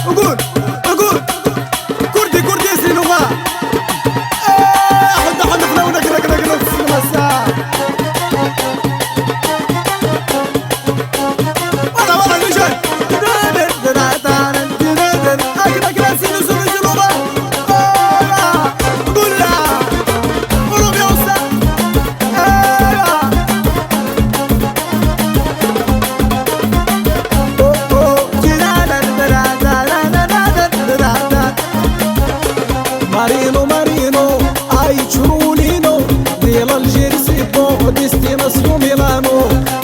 قول قول كردي كردي سينوغا حد حنفنا ونقرا قرا قرا في السينما الساعة والله نجي اقرا قرا سينو سينو سينوغا قول لا قولوا يا استاذ Marino, Marino, ai ciurulino, dell'Algerisi po' destinazione Milano.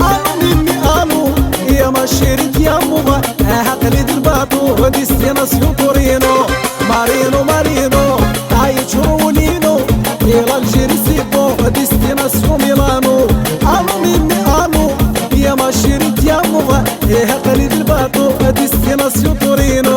Alo mimmi alo, io ma scerchiamo ma haqli dilbato destinazione Torino. Marino, Marino, ai ciurulino, dell'Algerisi po' destinazione Milano. Alo mimmi alo, io ma scerchiamo ma haqli dilbato destinazione Torino.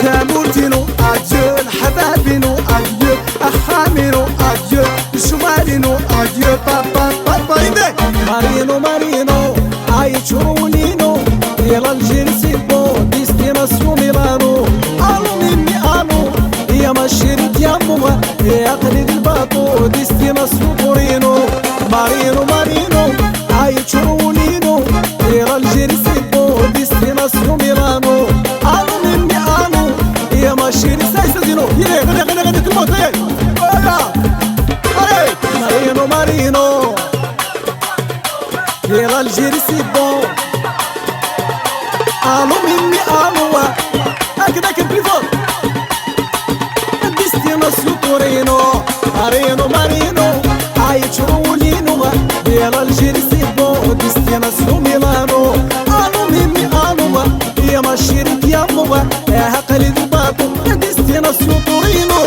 سامورتينو أديو الحبابينو أديو أخامينو أديو شمالينو أديو بابا بابا مارينو مارينو أي تشورولينو يلا الجنسي بو ديستيناسيو ميلانو ألو ميمي ألو يا مشيرت يا موما يا قليل الباطو ديستيناسيو تورينو مارينو مارينو أي تشورولينو يلا الجنسي بو ديستيناسيو ميلانو ألو ميمي ألو يا ماشيري سايسدينو يا غني تموت يا مارينو مارينو يا الجيرسي بون الو ميمي الو هكذا كبيفور ديستيناسيو تورينو مارينو مارينو اي تشرولينو يا الجيرسي بون ديستيناسيو ميلانو الو ميمي الو يا ماشيري يا موما يا هقلي دباتو ديستيناسيو تورينو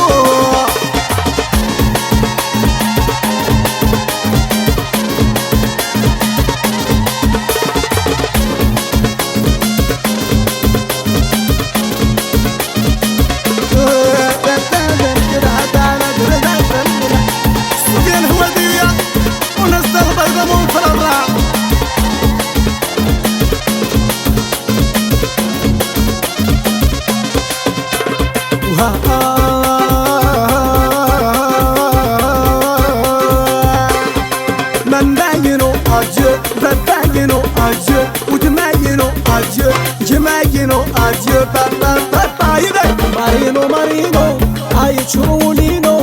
منباينو أديو باباينو أديو ودماينو أديو جماينو أديو بابا بابا مارينو مارينو أي تشرولينو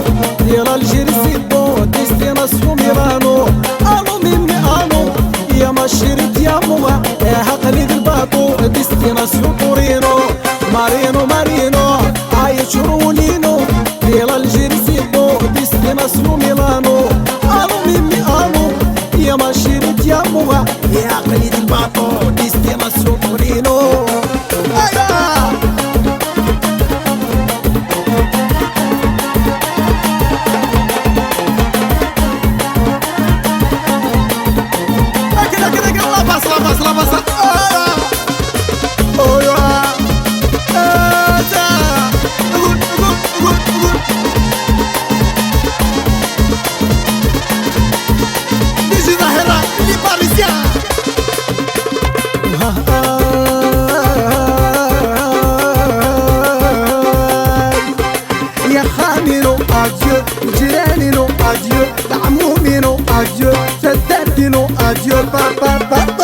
يلا الجيرسي بو ديستيناسيو ميلانو ألو ميمي ألو يا ماشيرت يا موما يا هقلي الباطو ديستيناسيو تورينو مارينو مارينو أي تشرولينو يلا الجيرسي بو ديستيناسيو ميلانو ألو ميمي ألو يا ماشيرت يا موما يا هقلي الباطو ديستيناسيو تورينو يا خامينو أديو جيرانينو أديو دعمومينو أديو سدادينو أديو بابا بابا